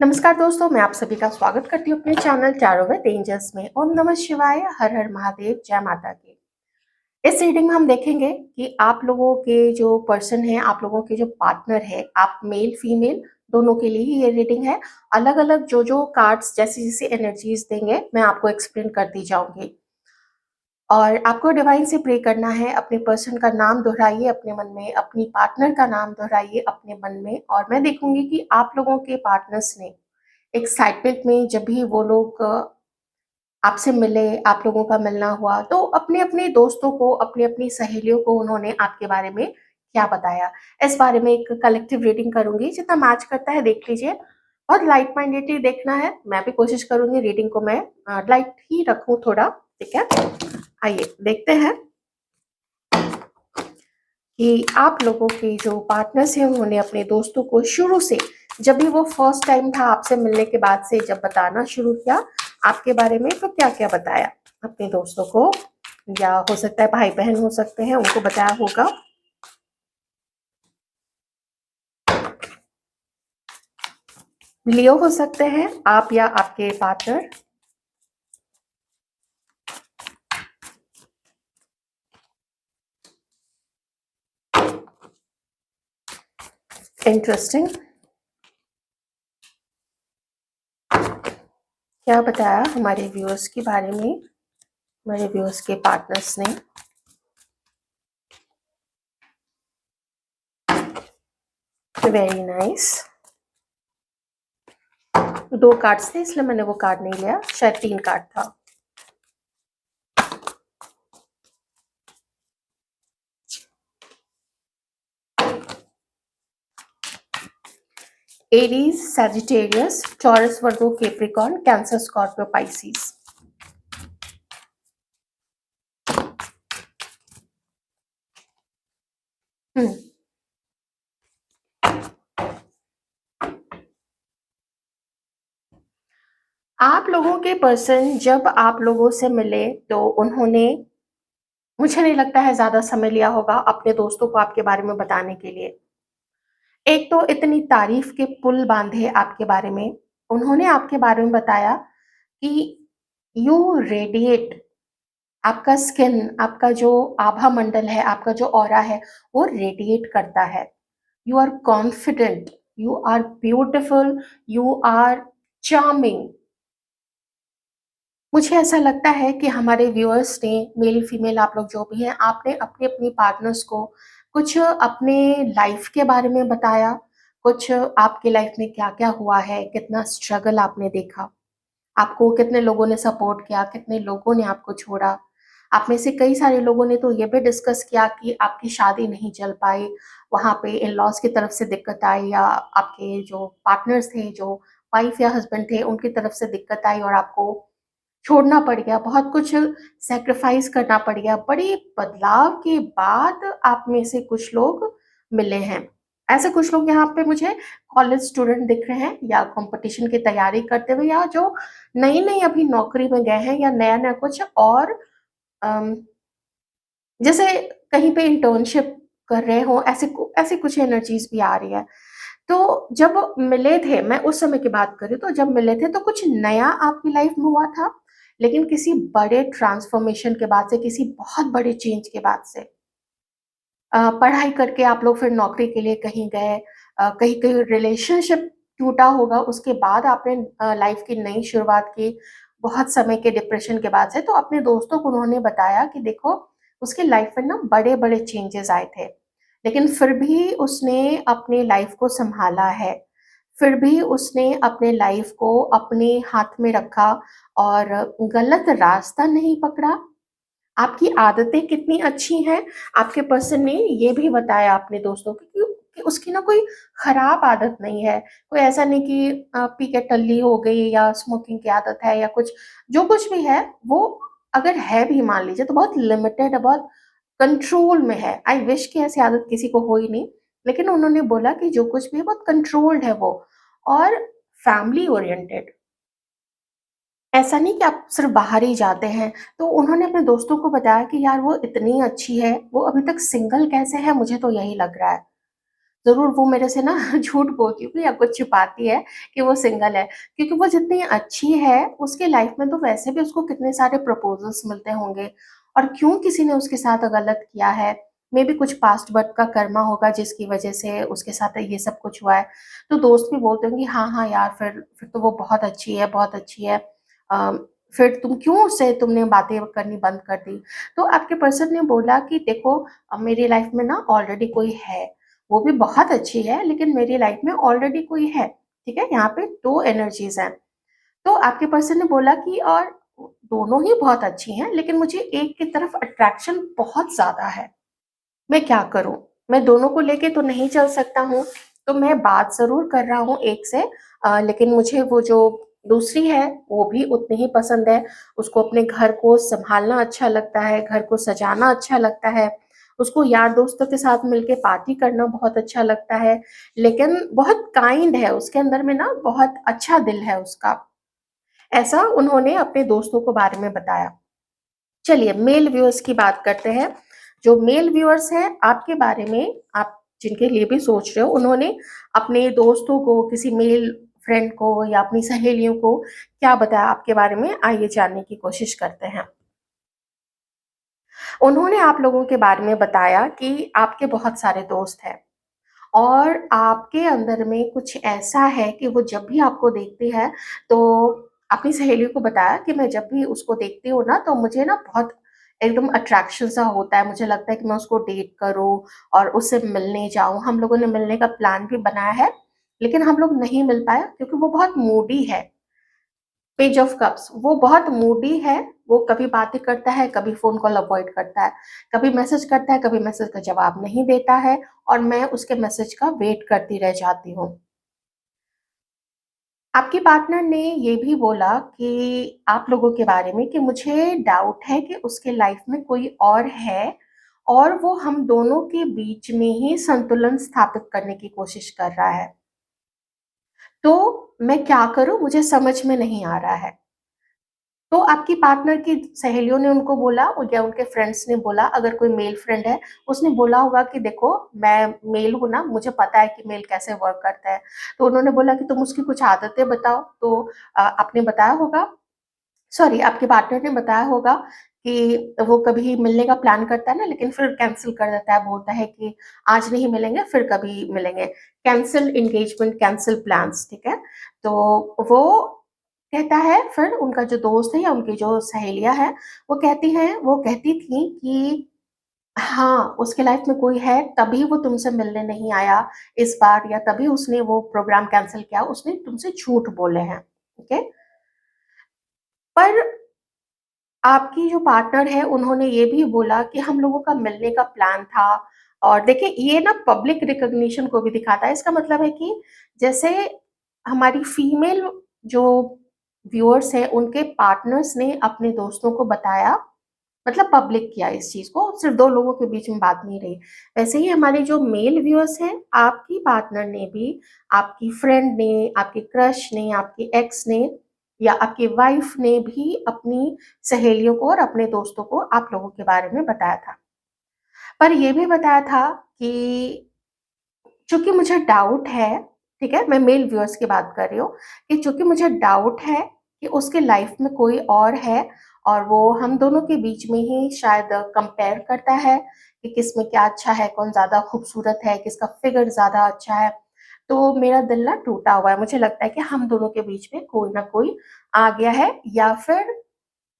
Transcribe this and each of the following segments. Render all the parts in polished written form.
नमस्कार दोस्तों, मैं आप सभी का स्वागत करती हूँ अपने चैनल टैरो विद एंजल्स में। ओम नमः शिवाय, हर हर महादेव, जय माता की। इस रीडिंग में हम देखेंगे कि आप लोगों के जो पर्सन हैं, आप लोगों के जो पार्टनर है, आप मेल फीमेल दोनों के लिए ही ये रीडिंग है। अलग अलग जो कार्ड्स जैसी जैसी एनर्जीज देंगे मैं आपको एक्सप्लेन करती जाऊंगी। और आपको डिवाइन से प्रे करना है। अपने पर्सन का नाम दोहराइए अपने मन में, अपनी पार्टनर का नाम दोहराइए अपने मन में, और मैं देखूंगी कि आप लोगों के पार्टनर्स ने एक्साइटमेंट में जब भी वो लोग आपसे मिले, आप लोगों का मिलना हुआ, तो अपने-अपने दोस्तों को, अपनी-अपनी सहेलियों को उन्होंने आपके बारे में क्या बताया? इस बारे में एक कलेक्टिव रीडिंग करूँगी, जितना मैच करता है देख लीजिए। बहुत लाइट माइंडेडली देखना है, मैं भी कोशिश करूँगी रीडिंग को मैं लाइट ही रखूँ थोड़ा, ठीक है? आइए देखते हैं कि आप लोगों के जो पार्टनर्स हैं उन्होंने अपने दोस्तों को शुरू से, जब भी वो फर्स्ट टाइम था आपसे मिलने के बाद से जब बताना शुरू किया आपके बारे में, तो क्या-क्या बताया अपने दोस्तों को, या हो सकता है भाई-बहन हो सकते हैं, उनको बताया होगा। लियो हो सकते हैं आप या आपके पार्टनर। इंटरेस्टिंग। क्या बताया हमारे व्यूअर्स के बारे में, हमारे व्यूअर्स के पार्टनर्स ने। Very nice. 2 कार्ड्स थे इसलिए मैंने वो कार्ड नहीं लिया, शायद 3 कार्ड था। एरीज, सैजिटेरियस, टॉरस, वर्गो, कैप्रिकॉर्न, कैंसर, स्कॉर्पियो, पाइसिस। आप लोगों के पर्सन जब आप लोगों से मिले तो उन्होंने, मुझे नहीं लगता है ज्यादा समय लिया होगा अपने दोस्तों को आपके बारे में बताने के लिए। एक तो इतनी तारीफ के पुल बांधे आपके बारे में, उन्होंने आपके बारे में बताया कि यू रेडिएट, आपका स्किन, आपका जो आभा मंडल है, आपका जो ऑरा है, वो रेडिएट करता है। You are confident, you are beautiful, you are charming. मुझे ऐसा लगता है कि हमारे व्यूअर्स ने, मेल फीमेल आप लोग जो भी हैं, आपने अपने अपनी पार्टनर्स को कुछ अपने लाइफ के बारे में बताया, कुछ आपके लाइफ में क्या क्या हुआ है, कितना स्ट्रगल आपने देखा, आपको कितने लोगों ने सपोर्ट किया, कितने लोगों ने आपको छोड़ा। आप में से कई सारे लोगों ने तो ये भी डिस्कस किया कि आपकी शादी नहीं चल पाई, वहाँ पे इन लॉज की तरफ से दिक्कत आई, या आपके जो पार्टनर्स थे, जो वाइफ या हस्बैंड थे, उनकी तरफ से दिक्कत आई और आपको छोड़ना पड़ गया, बहुत कुछ सैक्रिफाइस करना पड़ गया। बड़े बदलाव के बाद आप में से कुछ लोग मिले हैं। ऐसे कुछ लोग यहाँ पे मुझे कॉलेज स्टूडेंट दिख रहे हैं, या कॉम्पिटिशन की तैयारी करते हुए, या जो नई-नई अभी नौकरी में गए हैं, या नया-नया कुछ और अम, जैसे कहीं पे इंटर्नशिप कर रहे हों, ऐसी कुछ एनर्जीज़ भी आ रही है। तो जब मिले थे, मैं उस समय की बात कर रही हूँ, तो जब मिले थे तो कुछ नया आपकी लाइफ में हुआ था, लेकिन किसी बड़े ट्रांसफॉर्मेशन के बाद से, किसी बहुत बड़े चेंज के बाद से। पढ़ाई करके आप लोग फिर नौकरी के लिए कहीं गए, कहीं-कहीं रिलेशनशिप टूटा होगा, उसके बाद आपने लाइफ की नई शुरुआत की, बहुत समय के डिप्रेशन के बाद से। तो अपने दोस्तों को उन्होंने बताया कि देखो, उसकी लाइफ में ना बड़े-बड़े चेंजेज़ आए थे, लेकिन फिर भी उसने अपनी लाइफ को सँभाला है। फिर भी उसने अपने लाइफ को अपने हाथ में रखा और गलत रास्ता नहीं पकड़ा। आपकी आदतें कितनी अच्छी हैं, आपके पर्सन ने ये भी बताया अपने दोस्तों को कि उसकी ना कोई खराब आदत नहीं है। कोई ऐसा नहीं कि पी के टल्ली हो गई, या स्मोकिंग की आदत है, या कुछ जो कुछ भी है, वो अगर है भी मान लीजिए तो बहुत लिमिटेड है, बहुत कंट्रोल में है। आई विश कि ऐसी आदत किसी को हो ही नहीं, लेकिन उन्होंने बोला कि जो कुछ भी है बहुत कंट्रोल्ड है वो, और फैमिली ओरिएंटेड। ऐसा नहीं कि आप सिर्फ बाहर ही जाते हैं। तो उन्होंने अपने दोस्तों को बताया कि यार वो इतनी अच्छी है, वो अभी तक सिंगल कैसे है, मुझे तो यही लग रहा है। ज़रूर वो मेरे से ना झूठ बोलती होगी या कुछ छिपाती है कि वो सिंगल है। क्योंकि वो जितनी अच्छी है, उसके लाइफ़ में तो वैसे भी उसको कितने सारे प्रपोज़ल्स मिलते होंगे और क्यों किसी ने उसके साथ गलत किया है, मेबी कुछ पास्ट बर्थ का कर्मा होगा जिसकी वज़ह से उसके साथ ये सब कुछ हुआ है। तो दोस्त भी बोलते होंगे, "हाँ, हाँ यार, फिर तो वो बहुत अच्छी है, बहुत अच्छी है। अ, फिर क्यों उससे तुमने बातें करनी बंद कर दी?" तो आपके पर्सन ने बोला कि देखो, मेरी लाइफ़ में ना ऑलरेडी कोई है। वो भी बहुत अच्छी है, लेकिन मेरी लाइफ में ऑलरेडी कोई है, ठीक है? यहाँ पे 2 एनर्जीज़ हैं। तो आपके पर्सन ने बोला कि और दोनों ही बहुत अच्छी हैं, लेकिन मुझे एक की तरफ अट्रैक्शन बहुत ज़्यादा है। मैं क्या करूँ? मैं दोनों को लेके तो नहीं चल सकता हूँ, तो मैं बात ज़रूर कर रहा हूँ एक से, लेकिन मुझे वो जो दूसरी है, वो भी उतनी ही पसंद है। उसको अपने घर को सँभालना अच्छा लगता है, घर को सजाना अच्छा लगता है, उसको यार-दोस्तों के साथ मिलके पार्टी करना बहुत अच्छा लगता है, लेकिन बहुत काइंड है, उसके अंदर में ना बहुत अच्छा दिल है उसका। ऐसा उन्होंने अपने दोस्तों को बारे में बताया। चलिए मेल व्यूअर्स की बात करते हैं। जो मेल व्यूअर्स हैं आपके बारे में, आप जिनके लिए भी सोच रहे हो, उन्होंने अपने दोस्तों को, किसी मेल फ्रेंड को या अपनी सहेलियों को क्या बताया आपके बारे में, आइए जानने की कोशिश करते हैं। उन्होंने आप लोगों के बारे में बताया कि आपके बहुत सारे दोस्त हैं और आपके अंदर में कुछ ऐसा है कि वो जब भी आपको देखती है, तो अपनी सहेलियों को बताया कि मैं जब भी उसको देखती हूँ ना, तो मुझे ना बहुत एकदम अट्रैक्शन सा होता है। मुझे लगता है कि मैं उसको डेट करूँ और उससे मिलने जाऊँ। हम लोगों ने मिलने का प्लान भी बनाया है, लेकिन हम लोग नहीं मिल पाए क्योंकि वो बहुत मूडी है। पेज ऑफ कप्स, वो बहुत मूडी है, वो कभी बातें करता है, कभी फ़ोन कॉल अवॉइड करता है, कभी मैसेज करता है, कभी मैसेज का जवाब नहीं देता है और मैं उसके मैसेज का वेट करती रह जाती हूँ। आपके पार्टनर ने ये भी बोला कि आप लोगों के बारे में कि मुझे डाउट है कि उसके लाइफ़ में कोई और है और वो हम दोनों के बीच में ही संतुलन स्थापित करने की कोशिश कर रहा है। तो मैं क्या करूँ? मुझे समझ में नहीं आ रहा है। तो आपकी पार्टनर की सहेलियों ने उनको बोला या उनके फ्रेंड्स ने बोला, अगर कोई मेल फ्रेंड है, उसने बोला होगा कि देखो मैं मेल हूँ ना, मुझे पता है कि मेल कैसे वर्क करता है। तो उन्होंने बोला कि तुम उसकी कुछ आदतें बताओ, तो आपने बताया होगा, सॉरी, आपके पार्टनर ने बताया होगा कि वो कभी मिलने का प्लान करता है ना, लेकिन फिर कैंसल कर देता है, बोलता है कि आज नहीं मिलेंगे, फिर कभी मिलेंगे। कैंसल एंगेजमेंट, कैंसल प्लान्स, ठीक है? तो वो कहता है, फिर उनका जो दोस्त है या उनकी जो सहेलियाँ हैं, वो कहती थी कि हाँ, उसके लाइफ़ में कोई है, तभी वो तुमसे मिलने नहीं आया इस बार, या तभी उसने वो प्रोग्राम कैंसल किया, उसने तुमसे झूठ बोले हैं, ठीक है? पर आपकी जो पार्टनर है, उन्होंने ये भी बोला कि हम लोगों का मिलने का प्लान था और देखिए ये ना पब्लिक रिकॉग्निशन को भी दिखाता है। इसका मतलब है कि जैसे हमारी फीमेल जो व्यूअर्स हैं, उनके पार्टनर्स ने अपने दोस्तों को बताया, मतलब पब्लिक किया इस चीज़ को, सिर्फ़ 2 लोगों के बीच में बात नहीं रही। वैसे ही हमारे जो मेल व्यूअर्स हैं, आपकी पार्टनर ने भी, आपकी फ्रेंड ने, आपके क्रश ने, आपके एक्स ने या आपकी वाइफ़ ने भी अपनी सहेलियों को और अपने दोस्तों को आप लोगों के बारे में बताया था। पर ये भी बताया था कि चूँकि मुझे डाउट है, ठीक है? मैं मेल व्यूअर्स की बात कर रही हूँ कि चूँकि मुझे डाउट है कि उसके लाइफ़ में कोई और है और वो हम दोनों के बीच में ही शायद कंपेयर करता है कि किसमें क्या अच्छा है, कौन ज़्यादा खूबसूरत है, किसका फिगर ज़्यादा अच्छा है। तो मेरा दिल ना टूटा हुआ है, मुझे लगता है कि हम दोनों के बीच में कोई न कोई आ गया है या फिर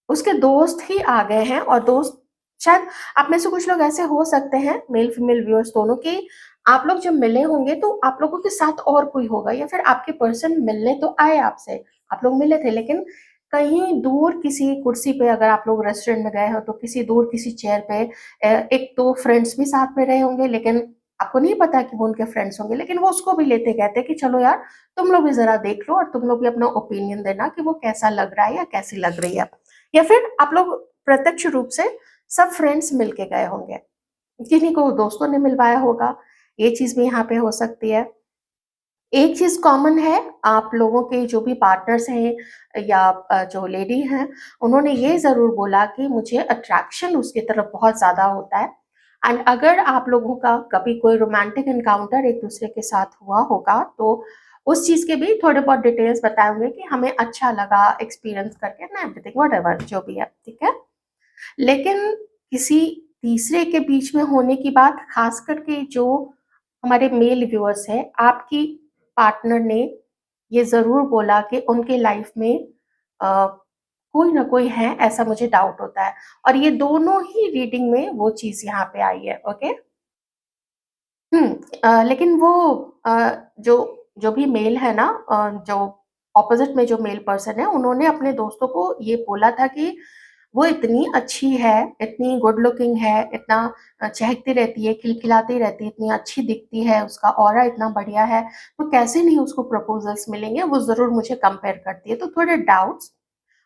उसके दोस्त ही आ गए हैं और दोस्त शायद आप में से कुछ लोग ऐसे हो सकते हैं, मेल-फीमेल व्यूअर्स दोनों, कि आप लोग जब मिले होंगे तो आप लोगों के साथ और कोई होगा या फिर आपके पर्सन मिलने तो आए आपसे, आप लोग मिले थे, लेकिन कहीं दूर किसी कुर्सी पे, अगर आप लोग रेस्टोरेंट में गए हो तो किसी दूर किसी चेयर पे 1-2 फ्रेंड्स भी साथ में रहे होंगे, लेकिन आपको नहीं पता कि वो उनके फ्रेंड्स होंगे, लेकिन वो उसको भी लेते कहते कि चलो यार, तुम लोग भी ज़रा देख लो और तुम लोग भी अपना ओपिनियन देना कि वो कैसा लग रहा है या कैसी लग रही है। या फिर आप लोग प्रत्यक्ष रूप से सब फ्रेंड्स मिलके गए होंगे, किन्हीं को दोस्तों ने मिलवाया होगा, ये चीज़ भी यहाँ पे हो सकती है। एक चीज़ कॉमन है, आप लोगों के जो भी पार्टनर्स हैं या जो लेडी हैं, उन्होंने ये ज़रूर बोला कि मुझे अट्रैक्शन उसकी तरफ बहुत ज़्यादा होता है। एंड अगर आप लोगों का कभी कोई रोमांटिक एनकाउंटर एक दूसरे के साथ हुआ होगा तो उस चीज़ के भी थोड़े बहुत डिटेल्स बताएँगे कि हमें अच्छा लगा एक्सपीरियंस करके ना एवरीथिंग व्हाटएवर जो भी है, ठीक है? लेकिन किसी तीसरे के बीच में होने की बात ख़ास करके जो हमारे मेल व्यूअर्स हैं, आपकी पार्टनर ने ये ज़रूर बोला कि उनके लाइफ़ में अ, कोई ना कोई है, ऐसा मुझे डाउट होता है और ये दोनों ही रीडिंग में वो चीज़ यहाँ पे आई है, ओके? हुँ, लेकिन वो जो जो भी मेल है ना जो ऑपोज़िट में जो मेल पर्सन है, उन्होंने अपने दोस्तों को ये बोला था कि वो इतनी अच्छी है, इतनी गुड लुकिंग है, इतना चहकती रहती है, खिलखिलाती रहती है, इतनी अच्छी दिखती है, उसका ऑरा इतना बढ़िया है, तो कैसे नहीं उसको प्रपोज़ल्स मिलेंगे, वो ज़रूर मुझे कंपेयर करती है। तो थोड़े डाउट्स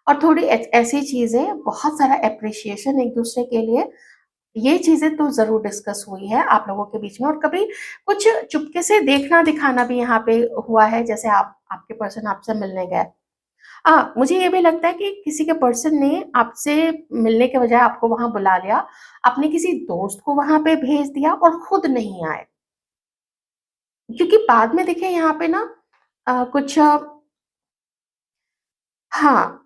और थोड़ी ऐसी चीज़ें, बहुत सारा एप्रिसिएशन एक-दूसरे के लिए, ये चीज़ें तो ज़रूर डिस्कस हुई है आप लोगों के बीच में और कभी कुछ चुपके से देखना-दिखाना भी यहाँ पे हुआ है, जैसे आपके पर्सन आपसे मिलने गए। मुझे ये भी लगता है कि किसी के पर्सन ने आपसे मिलने के बजाय आपको वहाँ बुला लिया, आपने किसी दोस्त को वहाँ पे भेज दिया और खुद नहीं आए। क्योंकि बाद में देखिए यहाँ पे ना कुछ हाँ,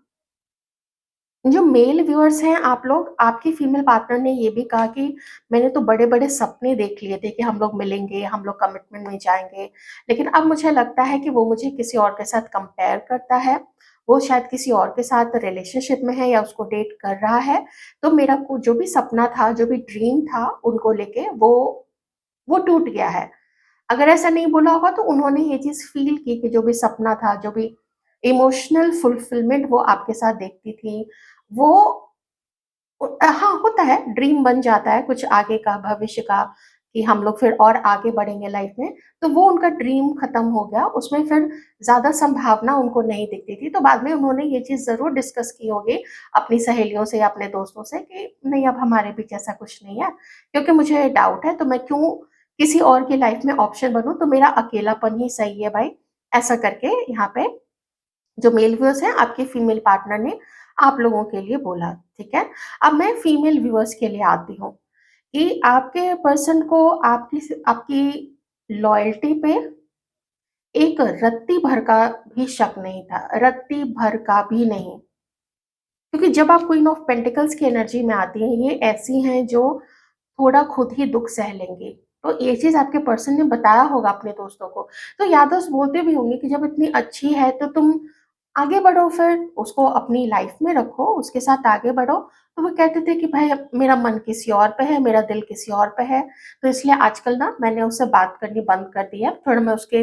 जो मेल व्यूअर्स हैं आप लोग, आपकी फीमेल पार्टनर ने ये भी कहा कि मैंने तो बड़े-बड़े सपने देख लिए थे कि हम लोग मिलेंगे, हम लोग कमिटमेंट में जाएँगे। लेकिन अब मुझे लगता है कि वो मुझे किसी और के साथ कंपेयर करता है। वो शायद किसी और के साथ रिलेशनशिप में है या उसको डेट कर रहा है। तो मेरा को जो भी सपना था, जो भी ड्रीम था उनको लेके वो टूट गया है। अगर ऐसा नहीं बोला होगा तो उन्होंने ये चीज़ फ़ील की कि जो भी सपना था, जो भी इमोशनल फुलफिलमेंट वो आपके साथ देखती थी, वो हाँ, होता है, ड्रीम बन जाता है कुछ आगे का, भविष्य का कि हम लोग फिर और आगे बढ़ेंगे लाइफ़ में, तो वो उनका ड्रीम खत्म हो गया, उसमें फिर ज़्यादा संभावना उनको नहीं दिखती थी। तो बाद में उन्होंने ये चीज़ ज़रूर डिस्कस की होगी अपनी सहेलियों से या अपने दोस्तों से कि नहीं, अब हमारे बीच ऐसा कुछ नहीं है, क्योंकि मुझे डाउट है, तो मैं क्यों किसी और की लाइफ़ में ऑप्शन बनूँ, तो मेरा अकेलापन ही सही है भाई। ऐसा करके यहाँ पे जो मेल व्यूअर्स हैं, आपके फीमेल पार्टनर ने आप लोगों के लिए बोला, ठीक है? अब मैं फीमेल व्यूअर्स के लिए आती हूँ कि आपके पर्सन को आपकी लॉयल्टी पे एक रत्ती भर का भी शक नहीं था, रत्ती भर का भी नहीं। क्योंकि जब आप क्वीन ऑफ पेंटिकल्स की एनर्जी में आती हैं, ये ऐसी हैं जो थोड़ा खुद ही दुःख सह लेंगी। तो ये चीज़ आपके पर्सन ने बताया होगा अपने दोस्तों को। तो या तो बोलते भी होंगे कि जब इतनी अच्छी है तो तुम आगे बढ़ो, फिर उसको अपनी लाइफ में रखो, उसके साथ आगे बढ़ो। तो वो कहते थे कि भाई अब मेरा मन किसी और पे है, मेरा दिल किसी और पे है, तो इसलिए आजकल ना मैंने उससे बात करनी बंद कर दी है। थोड़ा मैं उसके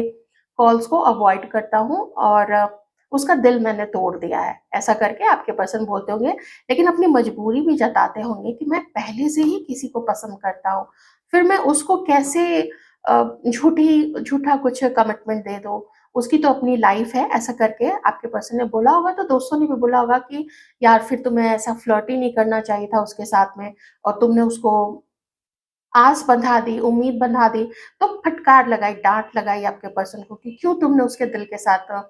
कॉल्स को अवॉइड करता हूँ और उसका दिल मैंने तोड़ दिया है। ऐसा करके आपके पर्सन बोलते होंगे, लेकिन अपनी मजबूरी भी जताते होंगे कि मैं पहले से ही किसी को पसंद करता हूँ। फिर मैं उसको कैसे झूठा कुछ कमिटमेंट दे दूँ। उसकी तो अपनी लाइफ है, ऐसा करके आपके पर्सन ने बोला होगा, तो दोस्तों ने भी बोला होगा कि यार फिर तुम्हें ऐसा फ्लर्ट ही नहीं करना चाहिए था उसके साथ में और तुमने उसको आस बंधा दी, उम्मीद बंधा दी, तो फटकार लगाई, डाँट लगाई आपके पर्सन को कि क्यों तुमने उसके दिल के साथ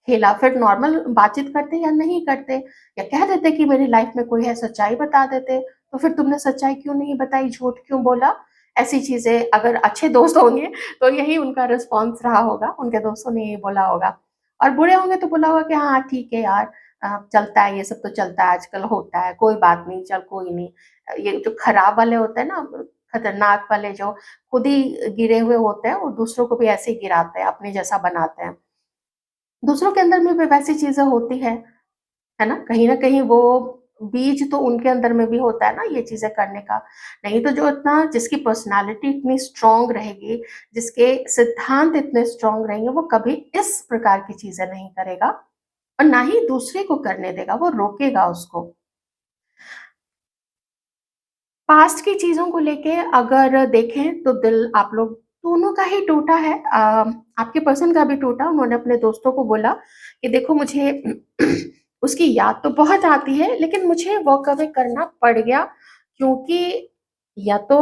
खेला। फिर नॉर्मल बातचीत करते या नहीं करते या कह देते कि मेरी लाइफ में कोई है, सच्चाई बता देते, तो फिर तुमने सच्चाई क्यों नहीं बताई, झूठ क्यों बोला? ऐसी चीज़ें अगर अच्छे दोस्त होंगे तो यही उनका रिस्पॉन्स रहा होगा, उनके दोस्तों ने यही बोला होगा। और बुरे होंगे तो बोला होगा कि हाँ, ठीक है यार, चलता है, ये सब तो चलता है, आजकल होता है, कोई बात नहीं, चल कोई नहीं। ये जो खराब वाले होते हैं ना, खतरनाक वाले जो खुद ही गिरे हुए होते हैं, वो दूसरों को भी ऐसे ही गिराते हैं, अपने जैसा बनाते हैं। दूसरों के अंदर में भी वैसी चीज़ें होती हैं, है ना? कहीं न कहीं वो बीज तो उनके अंदर में भी होता है ना ये चीज़ें करने का। नहीं तो जो इतना जिसकी पर्सनैलिटी इतनी स्ट्रॉन्ग रहेगी, जिसके सिद्धांत इतने स्ट्रॉन्ग रहेंगे, वो कभी इस प्रकार की चीज़ें नहीं करेगा और ना ही दूसरे को करने देगा, वो रोकेगा उसको। पास्ट की चीज़ों को लेके अगर देखें तो दिल आप लोग दोनों का ही टूटा है। आपके पर्सन का भी टूटा। उन्होंने अपने दोस्तों को बोला कि देखो मुझे उसकी याद तो बहुत आती है, लेकिन मुझे वॉक अवे करना पड़ गया क्योंकि या तो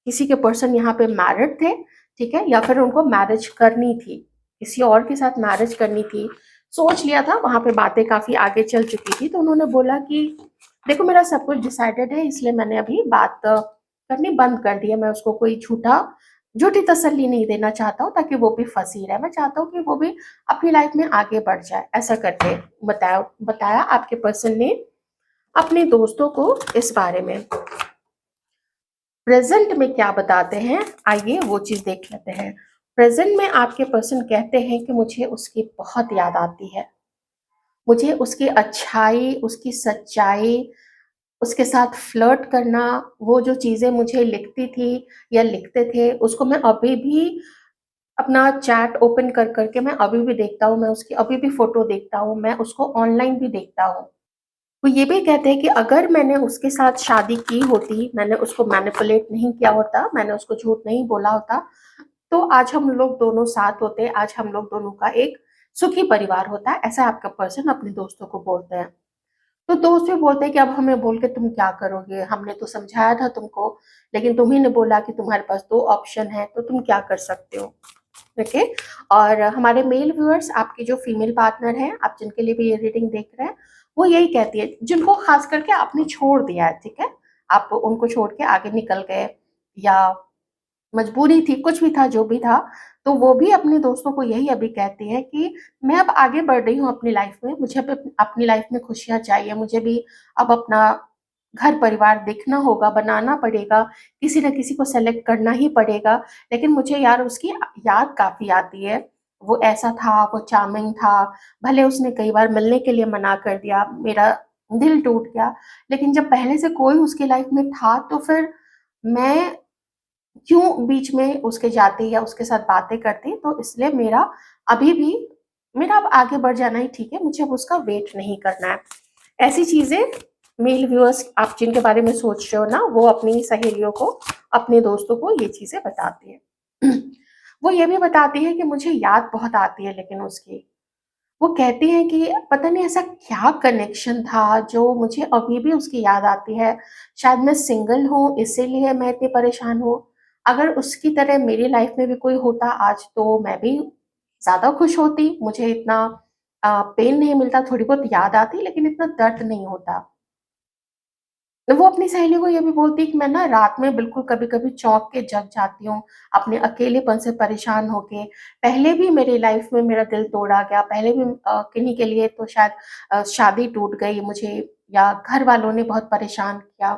किसी के पर्सन यहाँ पे मैरिड थे, ठीक है? या फिर उनको मैरिज करनी थी, किसी और के साथ मैरिज करनी थी। सोच लिया था, वहाँ पे बातें काफ़ी आगे चल चुकी थी, तो उन्होंने बोला कि देखो मेरा सब कुछ डिसाइडेड है, इसलिए मैंने अभी बात करनी बंद कर दी है। मैं उसको कोई झूठी तसल्ली नहीं देना चाहता हूँ ताकि वो भी फँसी रहे। मैं चाहता हूँ कि वो भी अपनी लाइफ में आगे बढ़ जाए। ऐसा करके बताया बताया आपके पर्सन ने अपने दोस्तों को इस बारे में। प्रेज़ेंट में क्या बताते हैं, आइए वो चीज़ देख लेते हैं। प्रेज़ेंट में आपके पर्सन कहते हैं कि मुझे उसकी बहुत याद आती है। मुझे उसकी अच्छाई, उसकी सच्चाई, उसके साथ फ्लर्ट करना, वो जो चीज़ें मुझे लिखती थी या लिखते थे, उसको मैं अभी भी अपना चैट ओपन कर के मैं अभी भी देखता हूँ, मैं उसकी अभी भी फ़ोटो देखता हूँ, मैं उसको ऑनलाइन भी देखता हूँ। वो ये भी कहते हैं कि अगर मैंने उसके साथ शादी की होती, मैंने उसको मैनिपुलेट नहीं किया होता, मैंने उसको झूठ नहीं बोला होता, तो आज हम लोग दोनों साथ होते, आज हम लोग दोनों का एक सुखी परिवार होता। ऐसा आपका पर्सन अपने दोस्तों को बोलते हैं। तो दोस्त भी बोलते हैं कि अब हमें बोल के तुम क्या करोगे? हमने तो समझाया था तुमको, लेकिन तुम ही ने बोला कि तुम्हारे पास 2 ऑप्शन है, तो तुम क्या कर सकते हो? ओके। और हमारे मेल व्यूअर्स, आपकी जो फीमेल पार्टनर है, आप जिनके लिए भी ये रीडिंग देख रहे हैं, वो यही कहती है, जिनको खास करके आपने छोड़ दिया है, ठीक है? आप उनको छोड़ के आगे निकल गए या मजबूरी थी, कुछ भी था, जो भी था, तो वो भी अपने दोस्तों को यही अभी कहती है कि मैं अब आगे बढ़ रही हूँ अपनी लाइफ में, मुझे अब अपनी लाइफ में खुशियाँ चाहिए, मुझे भी अब अपना घर-परिवार देखना होगा, बनाना पड़ेगा, किसी न किसी को सेलेक्ट करना ही पड़ेगा। लेकिन मुझे यार उसकी याद काफ़ी आती है। वो ऐसा था, वो चार्मिंग था, भले उसने कई बार मिलने के लिए मना कर दिया, मेरा दिल टूट गया, लेकिन जब पहले से कोई उसकी लाइफ में था, तो फिर मैं क्यों बीच में उसके जाती या उसके साथ बातें करती, तो इसलिए अभी भी मेरा अब आगे बढ़ जाना ही ठीक है, मुझे अब उसका वेट नहीं करना है। ऐसी चीज़ें मेल व्यूअर्स आप जिनके बारे में सोच रहे हो ना, वो अपनी सहेलियों को, अपने दोस्तों को ये चीज़ें बताती हैं। वो ये भी बताती है कि मुझे याद बहुत आती है लेकिन उसकी। वो कहती हैं कि पता नहीं ऐसा क्या कनेक्शन था जो मुझे अभी भी उसकी याद आती है। शायद मैं सिंगल हूँ इसीलिए मैं इतनी परेशान हूँ। अगर उसकी तरह मेरी लाइफ में भी कोई होता आज तो मैं भी ज़्यादा खुश होती। मुझे इतना पेन नहीं मिलता, थोड़ी बहुत याद आती लेकिन इतना दर्द नहीं होता। वो अपनी सहेली को ये भी बोलती है कि मैं ना रात में बिल्कुल कभी-कभी चौंक के जग जाती हूँ, अपने अकेलेपन से परेशान होके। पहले भी मेरी लाइफ में मेरा दिल तोड़ा गया, पहले भी किन्हीं के लिए तो शायद शादी टूट गई मुझे या घर वालों ने बहुत परेशान किया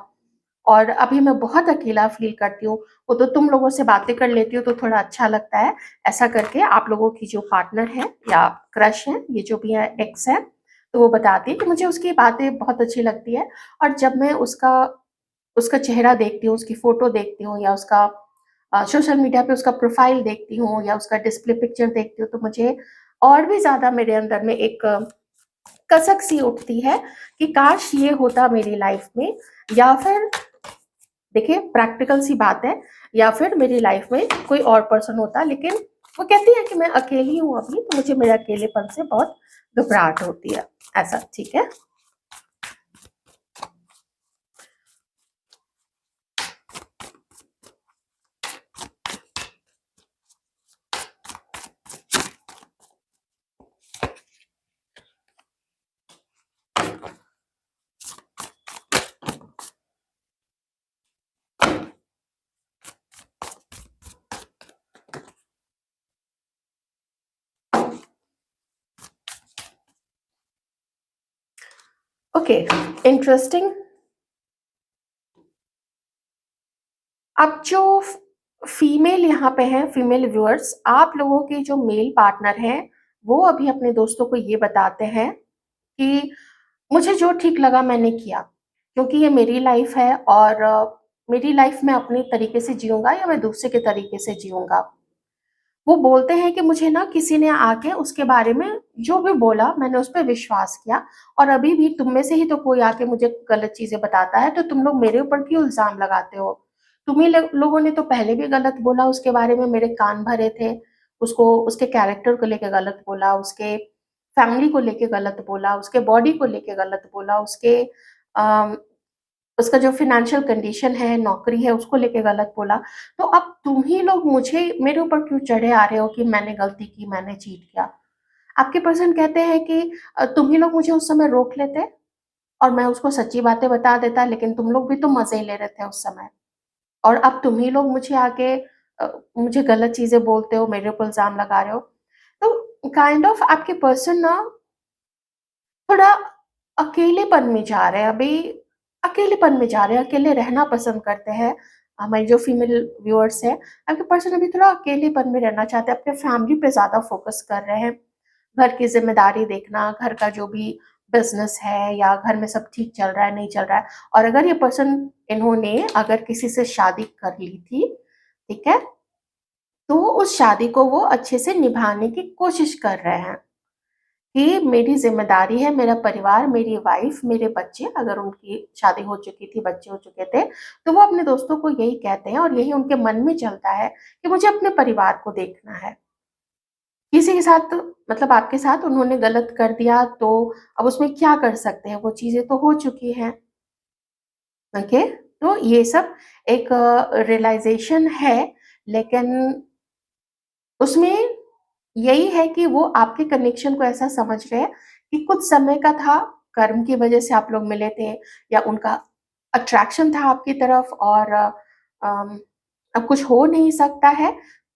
और अभी मैं बहुत अकेला फ़ील करती हूँ। वो तो तुम लोगों से बातें कर लेती हूँ तो थोड़ा अच्छा लगता है। ऐसा करके आप लोगों की जो पार्टनर है या क्रश है, ये जो भी है एक्स है, तो वो बताती है कि मुझे उसकी बातें बहुत अच्छी लगती है और जब मैं उसका उसका चेहरा देखती हूँ, उसकी फ़ोटो देखती हूँ या उसका सोशल मीडिया पे उसका प्रोफ़ाइल देखती हूँ या उसका डिस्प्ले पिक्चर देखती हूँ, तो मुझे और भी ज़्यादा मेरे अंदर में एक कसक सी उठती है कि काश ये होता मेरी लाइफ़ में या फिर देखिए प्रैक्टिकल सी बात है या फिर मेरी लाइफ़ में कोई और पर्सन होता। लेकिन वो कहती है कि मैं अकेली हूँ अभी, तो मुझे मेरे अकेलेपन से बहुत घबराहट होती है। ऐसा, ठीक है? Okay, interesting. अब जो फीमेल यहाँ पे हैं, फीमेल व्यूअर्स, आप लोगों के जो मेल पार्टनर हैं, वो अभी अपने दोस्तों को ये बताते हैं कि मुझे जो ठीक लगा मैंने किया, क्योंकि ये मेरी लाइफ है और मेरी लाइफ मैं अपने तरीके से जीऊँगा या मैं दूसरे के तरीके से जीऊँगा। वो बोलते हैं कि मुझे ना किसी ने आके उसके बारे में जो भी बोला मैंने उस पे विश्वास किया और अभी भी तुम में से ही तो कोई आके मुझे गलत चीज़ें बताता है, तो तुम लोग मेरे ऊपर क्यों इल्ज़ाम लगाते हो? तुम्ही लोगों ने तो पहले भी गलत बोला उसके बारे में, मेरे कान भरे थे। उसको उसके कैरेक्टर को लेके गलत बोला, उसके फैमिली को लेके गलत बोला, उसके बॉडी को लेके गलत बोला, अ उसका जो फ़ाइनेंशियल कंडीशन है, नौकरी है, उसको लेके गलत बोला। तो अब तुम ही लोग मुझे मेरे ऊपर क्यों चढ़े आ रहे हो कि मैंने गलती की, मैंने चीट किया? आपके पर्सन कहते हैं कि तुम ही लोग मुझे उस समय रोक लेते और मैं उसको सच्ची बातें बता देता, लेकिन तुम लोग भी तो मज़े ले रहे थे उस समय। और अब तुम ही लोग मुझे आके मुझे गलत चीज़ें बोलते हो, मेरे ऊपर इल्ज़ाम लगा रहे हो। तो काइंड ऑफ आपके पर्सन ना थोड़ा अकेलेपन में जा रहे हैं अभी, अकेलेपन में जा रहे हैं, अकेले रहना पसंद करते हैं। हमारी जो फीमेल व्यूअर्स हैं, आपके पर्सन अभी थोड़ा अकेलेपन में रहना चाहते हैं, अपने फैमिली पे ज़्यादा फोकस कर रहे हैं। घर की ज़िम्मेदारी देखना, घर का जो भी बिज़नेस है या घर में सब ठीक चल रहा है, नहीं चल रहा है। और अगर ये पर्सन इन्होंने अगर किसी से शादी कर ली थी, ठीक है? तो उस शादी को वो अच्छे से निभाने की कोशिश कर रहे हैं कि मेरी ज़िम्मेदारी है, मेरा परिवार, मेरी वाइफ़, मेरे बच्चे, अगर उनकी शादी हो चुकी थी, बच्चे हो चुके थे, तो वो अपने दोस्तों को यही कहते हैं और यही उनके मन में चलता है कि मुझे अपने परिवार को देखना है। किसी के साथ मतलब आपके साथ उन्होंने गलत कर दिया तो अब उसमें क्या कर सकते हैं, वो चीज़ें तो हो चुकी हैं, ओके? तो ये सब एक रियलाइज़ेशन है, लेकिन उसमें यही है कि वो आपके कनेक्शन को ऐसा समझ रहे हैं कि कुछ समय का था, कर्म की वजह से आप लोग मिले थे या उनका अट्रैक्शन था आपकी तरफ और अब कुछ हो नहीं सकता है,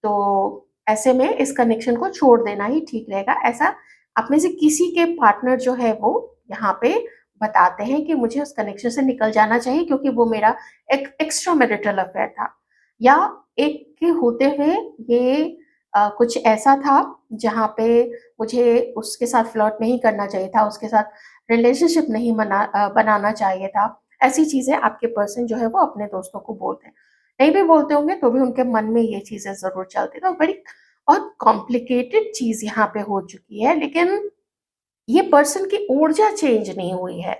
तो ऐसे में इस कनेक्शन को छोड़ देना ही ठीक रहेगा। ऐसा आप में से किसी के पार्टनर जो है वो यहाँ पे बताते हैं कि मुझे उस कनेक्शन से निकल जाना चाहिए क्योंकि वो मेरा एक एक्स्ट्रा मैरिटल अफेयर था। या एक के होते हुए ये कुछ ऐसा था जहाँ पे मुझे उसके साथ फ्लर्ट नहीं करना चाहिए था, उसके साथ रिलेशनशिप नहीं बनाना चाहिए था। ऐसी चीज़ें आपके पर्सन जो है वो अपने दोस्तों को बोलते हैं। नहीं भी बोलते होंगे तो भी उनके मन में ये चीज़ें ज़रूर चलती हैं। तो बड़ी बहुत कॉम्प्लिकेटेड चीज़ यहाँ पे हो चुकी है, लेकिन ये पर्सन की ऊर्जा चेंज नहीं हुई है।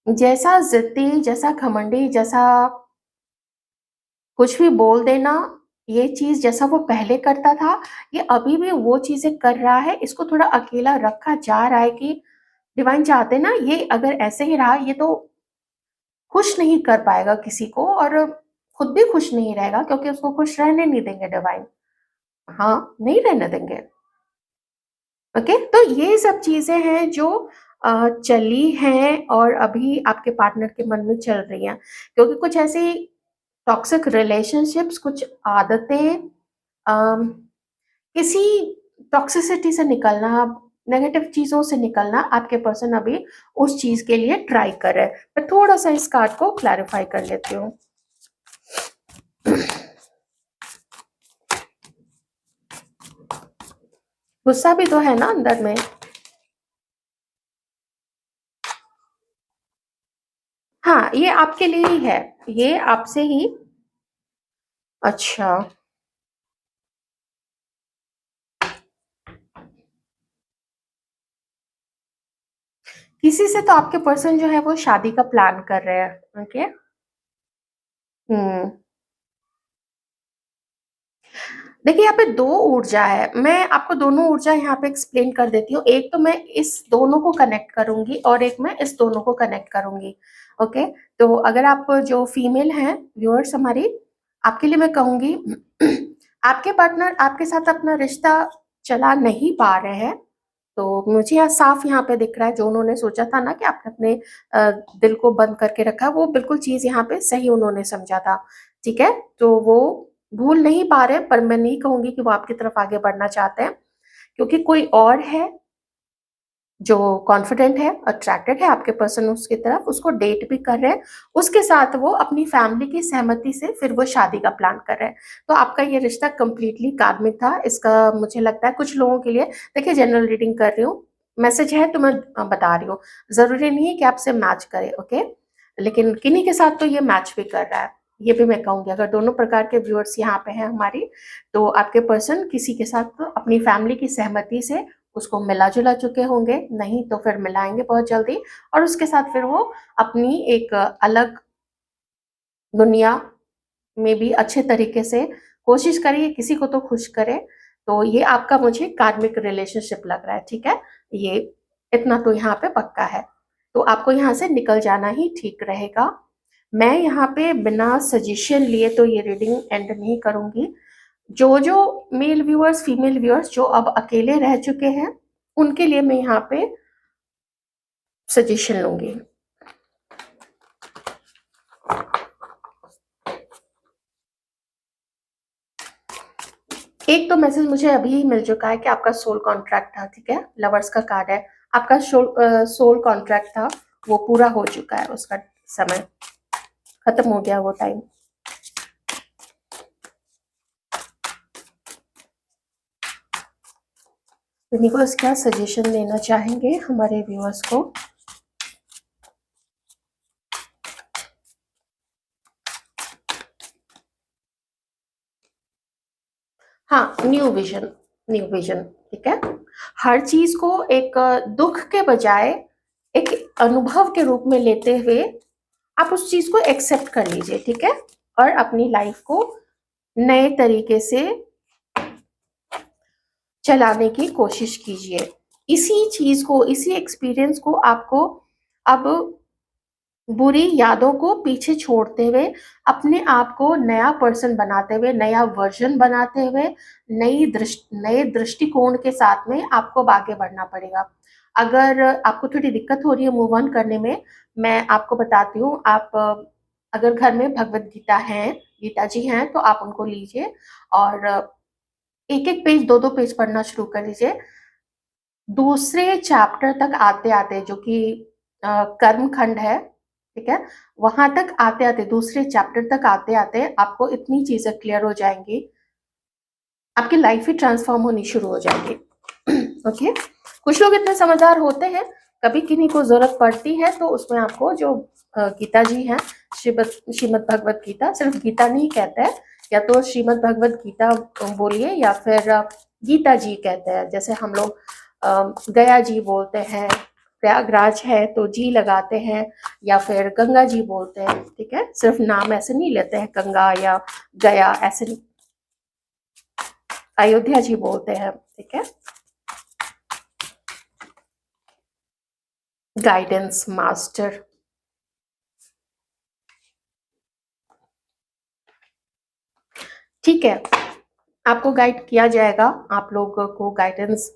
जैसा ज़िद्दी, जैसा घमंडी, जैसा कुछ भी बोल देना, ये चीज़ जैसा वो पहले करता था, ये अभी भी वो चीज़ें कर रहा है। इसको थोड़ा अकेला रखा जा रहा है कि डिवाइन चाहते हैं ना, ये अगर ऐसे ही रहा, ये तो खुश नहीं कर पाएगा किसी को और खुद भी खुश नहीं रहेगा क्योंकि उसको खुश रहने नहीं देंगे डिवाइन। हाँ, नहीं रहने देंगे। ओके? तो ये सब चीज़ें हैं जो चली हैं और अभी आपके पार्टनर के मन में चल रही हैं। क्योंकि कुछ ऐसी टॉक्सिक रिलेशनशिप्स, कुछ आदतें, अम, किसी टॉक्सिसिटी से निकलना, नेगेटिव चीज़ों से निकलना, आपके पर्सन अभी उस चीज़ के लिए ट्राई कर रहे हैं। मैं थोड़ा-सा इस कार्ड को क्लैरिफ़ाई कर लेती हूँ। गुस्सा भी तो है ना अंदर में? हाँ, ये आपके लिए ही है। ये आपसे ही अच्छा। किसी से तो आपके पर्सन जो है वो शादी का प्लान कर रहे हैं, ओके? हुँ। देखिए, यहाँ पे 2 ऊर्जा है। मैं आपको दोनों ऊर्जा यहाँ पे एक्सप्लेन कर देती हूँ। एक तो मैं इस दोनों को कनेक्ट करूँगी और एक मैं इस दोनों को कनेक्ट करूँगी, ओके? तो अगर आप जो फीमेल हैं, व्यूअर्स हमारी, आपके लिए मैं कहूँगी आपके पार्टनर आपके साथ अपना रिश्ता चला नहीं पा रहे हैं, तो मुझे यहाँ साफ यहाँ पे दिख रहा है जो उन्होंने सोचा था ना कि आपने अपने दिल को बंद करके रखा है, वो बिल्कुल चीज़ यहाँ पे सही उन्होंने समझा था, ठीक है? तो वो भूल नहीं पा रहे, पर मैं नहीं कहूँगी कि वो आपकी तरफ आगे बढ़ना चाहते हैं, क्योंकि कोई और है जो कॉन्फिडेंट है, अट्रैक्टेड है आपके पर्सन उसकी तरफ, उसको डेट भी कर रहे हैं, उसके साथ वो अपनी फैमिली की सहमति से फिर वो शादी का प्लान कर रहे हैं। तो आपका ये रिश्ता कंप्लीटली कार्मिक था, इसका मुझे लगता है कुछ लोगों के लिए, देखिए जनरल रीडिंग कर रही हूँ, मैसेज है तो मैं बता रही हूँ, ज़रूरी नहीं है कि आपसे मैच करे, ओके? लेकिन किन्हीं के साथ तो ये मैच भी कर रहा है, ये भी मैं कहूँगी। अगर दोनों प्रकार के व्यूअर्स यहाँ पे हैं हमारी, तो आपके पर्सन किसी के साथ तो अपनी फैमिली की सहमति से उसको मिला-जुला चुके होंगे, नहीं तो फिर मिलाएँगे बहुत जल्दी और उसके साथ फिर वो अपनी एक अलग दुनिया में भी अच्छे तरीके से कोशिश करिए किसी को तो खुश करे। तो ये आपका मुझे कार्मिक रिलेशनशिप लग रहा है, ठीक है? ये इतना तो यहाँ पे पक्का है। तो आपको यहाँ से निकल जाना ही ठीक रहेगा। मैं यहाँ पे बिना सजेशन लिए तो ये रीडिंग एंड नहीं करूँगी। जो मेल व्यूअर्स, फीमेल व्यूअर्स जो अब अकेले रह चुके हैं, उनके लिए मैं यहाँ पे सजेशन लूँगी। एक तो मैसेज मुझे अभी ही मिल चुका है कि आपका सोल कॉन्ट्रैक्ट था, ठीक है, लवर्स का कार्ड है, आपका सोल कॉन्ट्रैक्ट था, वो पूरा हो चुका है, उसका समय खत्म हो गया, वो टाइम। यूनिवर्स क्या सजेशन देना चाहेंगे हमारे व्यूअर्स को? हाँ, न्यू विजन, न्यू विजन, ठीक है। हर चीज को एक दुख के बजाय एक अनुभव के रूप में लेते हुए आप उस चीज को एक्सेप्ट कर लीजिए, ठीक है, और अपनी लाइफ को नए तरीके से चलाने की कोशिश कीजिए। इसी चीज को, इसी एक्सपीरियंस को आपको अब बुरी यादों को पीछे छोड़ते हुए अपने आप को नया पर्सन बनाते हुए, नया वर्जन बनाते हुए, नए दृष्टिकोण के साथ में आपको आगे बढ़ना पड़ेगा। अगर आपको थोड़ी दिक्कत हो रही है मूव ऑन करने में, मैं आपको बताती हूँ, आप अगर घर में भगवत गीता है, गीता जी हैं, तो आप उनको लीजिए और एक एक पेज, दो दो पेज पढ़ना शुरू कर लीजिए। दूसरे चैप्टर तक आते आते, जो कि कर्म खंड है, ठीक है, वहां तक आते आते, दूसरे चैप्टर तक आते आते आपको इतनी चीजें क्लियर हो जाएंगी, आपकी लाइफ ही ट्रांसफॉर्म होनी शुरू हो जाएगी। ओके, कुछ लोग इतने समझदार होते हैं, कभी किन्हीं को जरूरत पड़ती है तो उसमें आपको जो गीता जी हैं, श्रीमद भगवत गीता, सिर्फ गीता नहीं कहते हैं, या तो श्रीमद भगवत गीता बोलिए या फिर गीता जी कहते हैं। जैसे हम लोग गया जी बोलते हैं, प्रयागराज है तो जी लगाते हैं, या फिर गंगा जी बोलते हैं, ठीक है, सिर्फ नाम ऐसे नहीं लेते हैं, गंगा या गया ऐसे नहीं, अयोध्या जी बोलते हैं, ठीक है। गाइडेंस मास्टर, ठीक है, आपको गाइड किया जाएगा, आप लोगों को गाइडेंस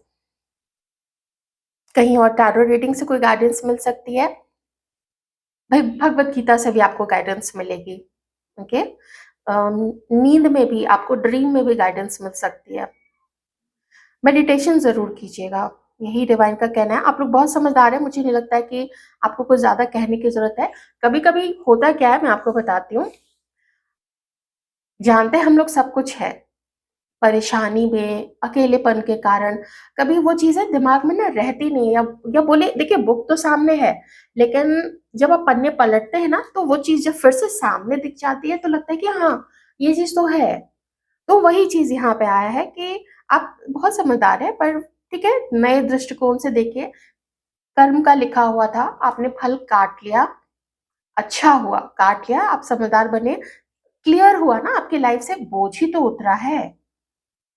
कहीं और टैरो रीडिंग से कोई गाइडेंस मिल सकती है, भाई भगवत गीता से भी आपको गाइडेंस मिलेगी, ओके। नींद में भी आपको, ड्रीम में भी गाइडेंस मिल सकती है। मेडिटेशन जरूर कीजिएगा, यही डिवाइन का कहना है। आप लोग बहुत समझदार हैं, मुझे नहीं लगता है कि आपको कुछ ज्यादा कहने की जरूरत है। कभी कभी होता क्या है, मैं आपको बताती हूँ, जानते हैं हम लोग सब कुछ है, परेशानी में, अकेलेपन के कारण कभी वो चीजें दिमाग में ना रहती नहीं है, या बोले, देखिए बुक तो सामने है, लेकिन जब आप पन्ने पलटते हैं ना, तो वो चीज जब फिर से सामने दिख जाती है तो लगता है कि हाँ, ये चीज तो है। तो वही चीज यहाँ पे आया है कि आप बहुत समझदार है, पर ठीक है, नए दृष्टिकोण से देखिए, कर्म का लिखा हुआ था, आपने फल काट लिया, अच्छा हुआ, काट लिया, आप समझदार बने, क्लियर हुआ ना, आपकी लाइफ से बोझ ही तो उतरा है,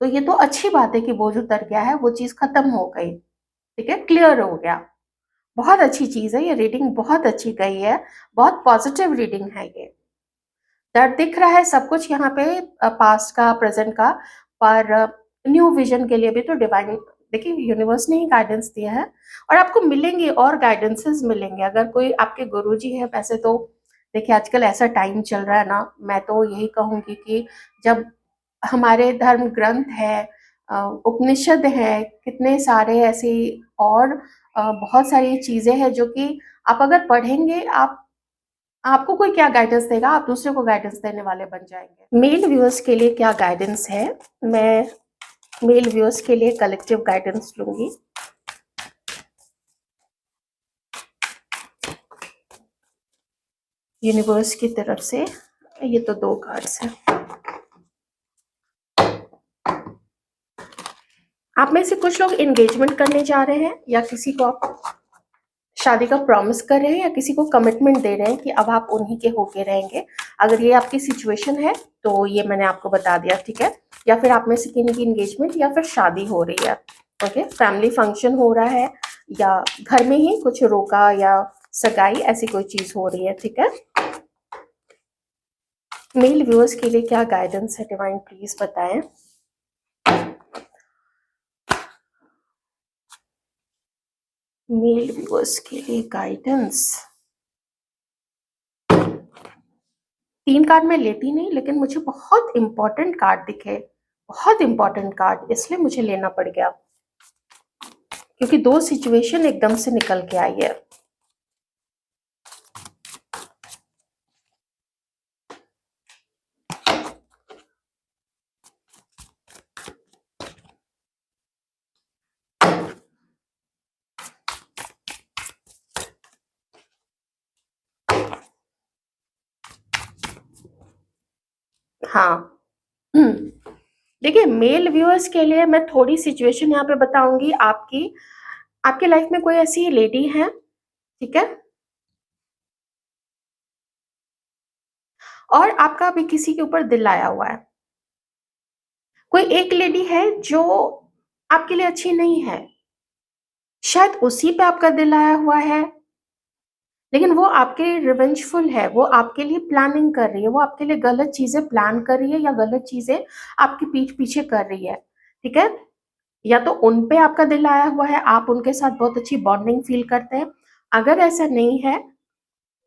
तो ये तो अच्छी बात है कि बोझ उतर गया है, वो चीज खत्म हो गई, ठीक है, क्लियर हो गया, बहुत अच्छी चीज है, ये रीडिंग बहुत अच्छी गई है, बहुत पॉजिटिव रीडिंग है ये। दर्द दिख रहा है सब कुछ यहाँ पे, पास्ट का, प्रेजेंट का, पर न्यू विजन के लिए भी तो डिवाइन, देखिए यूनिवर्स ने ही गाइडेंस दिया है, और आपको मिलेंगे और गाइडेंसेस मिलेंगे। अगर कोई आपके गुरुजी है, वैसे तो देखिए आजकल ऐसा टाइम चल रहा है ना, मैं तो यही कहूंगी कि जब हमारे धर्म ग्रंथ है, उपनिषद है, कितने सारे ऐसी और बहुत सारी चीजें हैं जो कि आप अगर पढ़ेंगे, आप, आपको कोई क्या गाइडेंस देगा, आप दूसरे को गाइडेंस देने वाले बन जाएंगे। मेल व्यूअर्स के लिए क्या गाइडेंस है, मैं मेल व्यूअर्स के लिए कलेक्टिव गाइडेंस लूंगी। यूनिवर्स की तरफ से, ये तो दो कार्ड्स हैं। आप में से कुछ लोग एंगेजमेंट करने जा रहे हैं, या किसी को आप शादी का प्रॉमिस कर रहे हैं, या किसी को कमिटमेंट दे रहे हैं कि अब आप उन्हीं के होके रहेंगे। अगर ये आपकी सिचुएशन है तो ये मैंने आपको बता दिया, ठीक है, या फिर आप में से किसी की एंगेजमेंट या फिर शादी हो रही है, ओके, फैमिली फंक्शन हो रहा है, या घर में ही कुछ रोका या सगाई, ऐसी कोई चीज हो रही है, ठीक है। मेल व्यूअर्स के लिए क्या गाइडेंस है, डिवाइन प्लीज बताएं। मेल व्यूअर्स के लिए गाइडेंस, 3 कार्ड मैं लेती नहीं, लेकिन मुझे बहुत इंपॉर्टेंट कार्ड दिखे, बहुत इंपॉर्टेंट कार्ड, इसलिए मुझे लेना पड़ गया क्योंकि दो सिचुएशन एकदम से निकल के आई है। हाँ। देखिए, मेल व्यूअर्स के लिए मैं थोड़ी सिचुएशन यहाँ पे बताऊंगी आपकी। आपके लाइफ में कोई ऐसी लेडी है, ठीक है, और आपका अभी किसी के ऊपर दिल आया हुआ है। कोई एक लेडी है जो आपके लिए अच्छी नहीं है, शायद उसी पे आपका दिल आया हुआ है, लेकिन वो आपके रिवेंजफुल है, वो आपके लिए प्लानिंग कर रही है, वो आपके लिए गलत चीजें प्लान कर रही है या गलत चीजें आपके पीठ पीछे कर रही है, ठीक है। या तो उन पे आपका दिल आया हुआ है, आप उनके साथ बहुत अच्छी बॉन्डिंग फील करते हैं। अगर ऐसा नहीं है,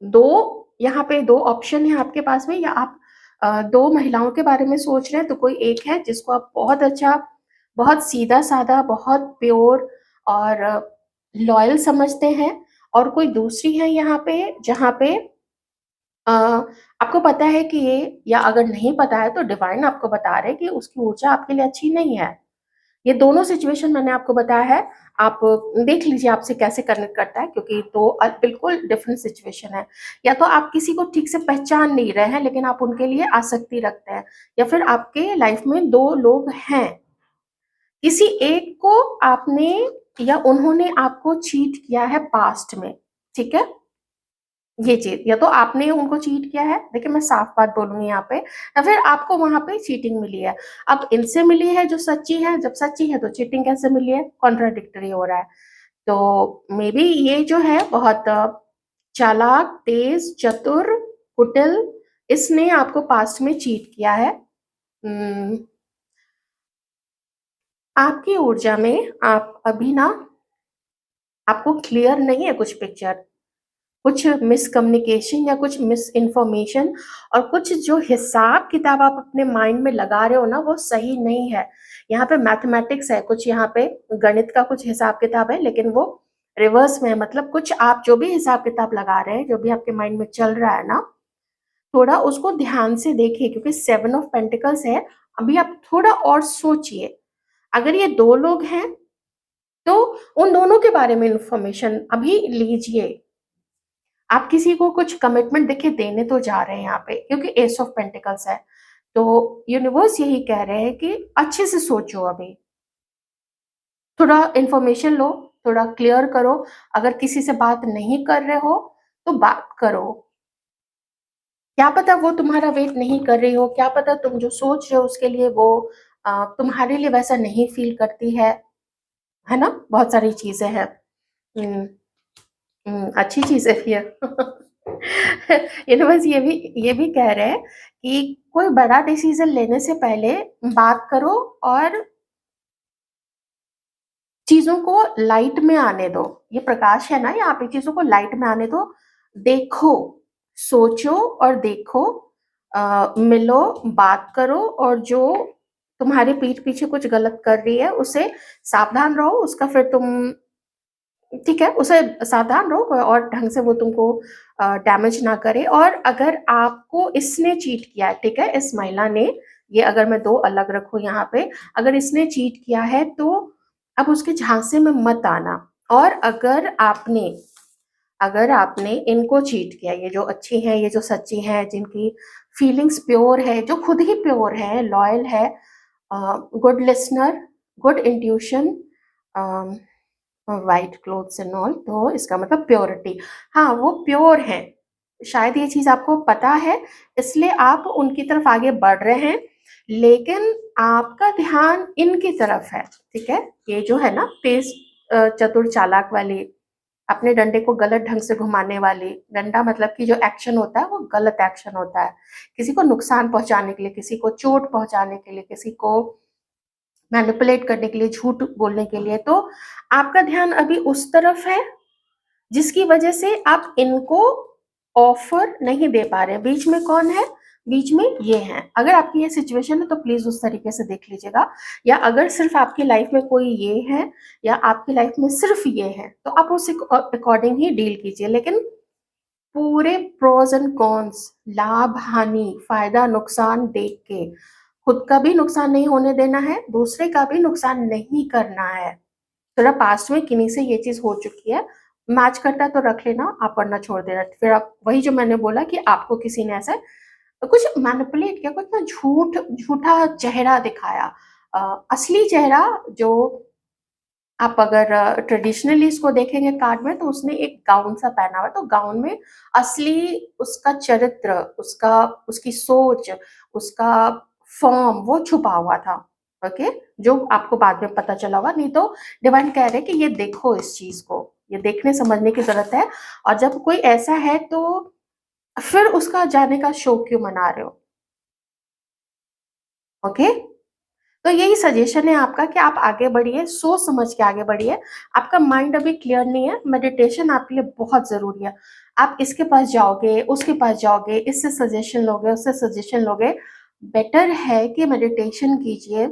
दो यहाँ पे दो ऑप्शन है आपके पास में, या आप दो महिलाओं के बारे में सोच रहे हैं, तो कोई एक है जिसको आप बहुत अच्छा, बहुत सीधा साधा, बहुत प्योर और लॉयल समझते हैं, और कोई दूसरी है यहाँ पे जहाँ पे अ, आपको पता है कि ये, या अगर नहीं पता है तो डिवाइन आपको बता रहे हैं कि उसकी ऊर्जा आपके लिए अच्छी नहीं है। ये दोनों सिचुएशन मैंने आपको बताया है, आप देख लीजिए आपसे कैसे कनेक्ट करता है, क्योंकि तो बिल्कुल डिफरेंट सिचुएशन है। या तो आप किसी को ठीक से पहचान नहीं रहे हैं, लेकिन आप उनके लिए आसक्ति रखते हैं, या फिर आपके लाइफ में दो लोग हैं, किसी एक को आपने या उन्होंने आपको चीट किया है पास्ट में, ठीक है। ये चीज, या तो आपने उनको चीट किया है, देखिए मैं साफ बात बोलूंगी यहाँ पे, या फिर आपको वहां पे चीटिंग मिली है। अब इनसे मिली है जो सच्ची है, जब सच्ची है तो चीटिंग कैसे मिली है, कॉन्ट्राडिक्टरी हो रहा है। तो मे बी ये जो है बहुत चालाक, तेज, चतुर, कुटिल, इसने आपको पास्ट में चीट किया है। हम्म, आपकी ऊर्जा में आप अभी ना, आपको क्लियर नहीं है कुछ पिक्चर, कुछ मिसकम्युनिकेशन या कुछ मिस इन्फॉर्मेशन, और कुछ जो हिसाब किताब आप अपने माइंड में लगा रहे हो ना, वो सही नहीं है। यहाँ पे मैथमेटिक्स है, कुछ यहाँ पे गणित का कुछ हिसाब किताब है, लेकिन वो रिवर्स में है। मतलब कुछ आप जो भी हिसाब किताब लगा रहे हैं, जो भी आपके माइंड में चल रहा है ना, थोड़ा उसको ध्यान से देखिए, क्योंकि 7 ऑफ पेंटिकल्स है। अभी आप थोड़ा और सोचिए, अगर ये दो लोग हैं तो उन दोनों के बारे में इंफॉर्मेशन अभी लीजिए। आप किसी को कुछ कमिटमेंट देखिए देने तो जा रहे हैं यहाँ पे, क्योंकि एस ऑफ पेंटिकल्स है, तो यूनिवर्स यही कह रहे हैं कि अच्छे से सोचो, अभी थोड़ा इंफॉर्मेशन लो, थोड़ा क्लियर करो। अगर किसी से बात नहीं कर रहे हो तो बात करो। क्या पता वो तुम्हारा वेट नहीं कर रही हो, क्या पता तुम जो सोच रहे हो उसके लिए वो तुम्हारे लिए वैसा नहीं फील करती है ना, बहुत सारी चीजें हैं। हम्म, अच्छी चीज है फिर। यूनिवर्स ये भी कह रहे हैं कि कोई बड़ा डिसीजन लेने से पहले बात करो, और चीजों को लाइट में आने दो। ये प्रकाश है ना यहाँ पे, चीजों को लाइट में आने दो, देखो, सोचो और देखो, मिलो, बात करो, और जो तुम्हारे पीठ पीछे कुछ गलत कर रही है उसे सावधान रहो, उसका फिर तुम, ठीक है, उसे सावधान रहो और ढंग से वो तुमको डैमेज ना करे। और अगर आपको इसने चीट किया है, ठीक है, इस महिला ने, ये अगर मैं दो अलग रखूं यहाँ पे, अगर इसने चीट किया है तो अब उसके झांसे में मत आना। और अगर आपने इनको चीट किया, ये जो अच्छी है, ये जो सच्ची है, जिनकी फीलिंग्स प्योर है, जो खुद ही प्योर है, लॉयल है, good listener, good intuition, white clothes and all, तो इसका मतलब प्योरिटी। हाँ, वो प्योर है, शायद ये चीज आपको पता है, इसलिए आप उनकी तरफ आगे बढ़ रहे हैं, लेकिन आपका ध्यान इनकी तरफ है, ठीक है। ये जो है ना तेज, चतुर, चालाक वाली, अपने डंडे को गलत ढंग से घुमाने वाली, डंडा मतलब कि जो एक्शन होता है वो गलत एक्शन होता है, किसी को नुकसान पहुंचाने के लिए, किसी को चोट पहुंचाने के लिए, किसी को मैनिपुलेट करने के लिए, झूठ बोलने के लिए। तो आपका ध्यान अभी उस तरफ है, जिसकी वजह से आप इनको ऑफर नहीं दे पा रहे हैं। बीच में कौन है? बीच में ये हैं। अगर आपकी ये सिचुएशन है तो प्लीज़ उस तरीके से देख लीजिएगा, या अगर सिर्फ़ आपकी लाइफ़ में कोई ये है या आपकी लाइफ़ में सिर्फ़ ये है, तो आप उस अकॉर्डिंग ही डील कीजिए। लेकिन पूरे प्रोज़ एंड कॉन्स, लाभ-हानि, फ़ायदा-नुकसान देख के खुद का भी नुकसान नहीं होने देना है, दूसरे का भी नुकसान नहीं करना है। थोड़ा पास्ट में किन्हीं से ये चीज़ हो चुकी है, मैच करता है तो रख लेना, आप वरना छोड़ देना। फिर आप वही जो मैंने बोला कि आपको किसी ने ऐसे कुछ मैनिपुलेट किया, कुछ ना झूठा चेहरा दिखाया। असली चेहरा जो आप अगर ट्रेडिशनली इसको देखेंगे कार्ड में, तो उसने एक गाउन सा पहना हुआ है, तो गाउन में असली उसका चरित्र, उसका उसकी सोच, उसका फ़ॉर्म वो छुपा हुआ था, ओके? जो आपको बाद में पता चला होगा, नहीं तो डिवाइन कह रहे हैं कि ये देखो इस चीज़ को, ये देखने समझने की ज़रूरत है। और जब कोई ऐसा है तो फिर उसका जाने का शौक क्यों मना रहे हो, ओके? तो यही सजेशन है आपका कि आप आगे बढ़िए, सोच समझ के आगे बढ़िए। आपका माइंड अभी क्लियर नहीं है, मेडिटेशन आपके लिए बहुत ज़रूरी है। आप इसके पास जाओगे, उसके पास जाओगे, इससे सजेशन लोगे, उससे सजेशन लोगे। बेटर है कि मेडिटेशन कीजिए,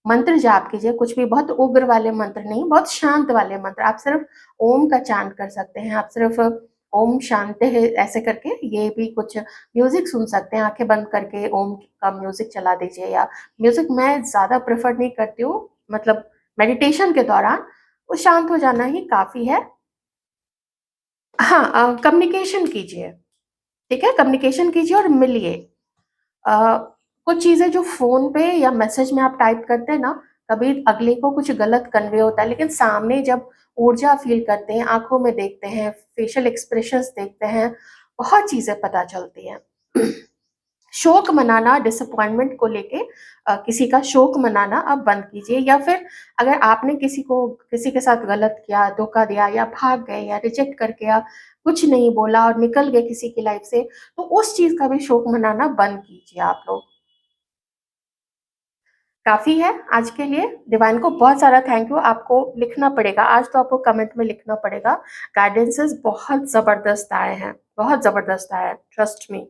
मंत्र जाप कीजिए, कुछ भी बहुत उग्र वाले मंत्र नहीं, बहुत शांत वाले मंत्र। आप सिर्फ़ ओम का चांट कर सकते हैं, आप सिर्फ़ ओम शांति है ऐसे करके ये भी कुछ म्यूज़िक सुन सकते हैं, आँखें बंद करके ओम का म्यूज़िक चला दीजिए। या म्यूज़िक मैं ज़्यादा प्रेफ़र नहीं करती हूँ, मतलब मेडिटेशन के दौरान, वो शांत हो जाना ही काफ़ी है। हाँ, कम्युनिकेशन कीजिए, ठीक है? कम्युनिकेशन कीजिए और मिलिए। अ, कुछ चीज़ें जो फ़ोन पे या मैसेज में आप टाइप करते हैं ना, कभी अगले को कुछ गलत कन्वे होता है, लेकिन सामने जब ऊर्जा फ़ील करते हैं, आँखों में देखते हैं, फ़ेशियल एक्सप्रेशंस देखते हैं, बहुत चीज़ें पता चलती हैं। शोक मनाना डिसअपॉइंटमेंट को लेके, किसी का शोक मनाना आप बंद कीजिए, या फिर अगर आपने किसी के साथ गलत किया, धोखा दिया या भाग गए या रिजेक्ट करके या कुछ नहीं बोला और निकल गए किसी की लाइफ़ से, तो उस चीज़ का भी शोक मनाना बंद कीजिए आप लोग। काफ़ी है आज के लिए। डिवाइन को बहुत सारा थैंक यू। आपको लिखना पड़ेगा, आज तो आपको कमेंट में लिखना पड़ेगा। गाइडेंसेस बहुत ज़बरदस्त आए हैं, बहुत ज़बरदस्त आए हैं, ट्रस्ट मी।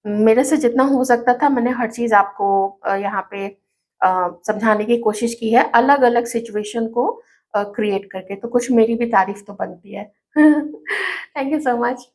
मेरे से जितना हो सकता था मैंने हर चीज़ आपको यहाँ पे समझाने की कोशिश की है, अलग-अलग सिचुएशन को क्रिएट करके, तो कुछ मेरी भी तारीफ़ तो बनती है। Thank you so much.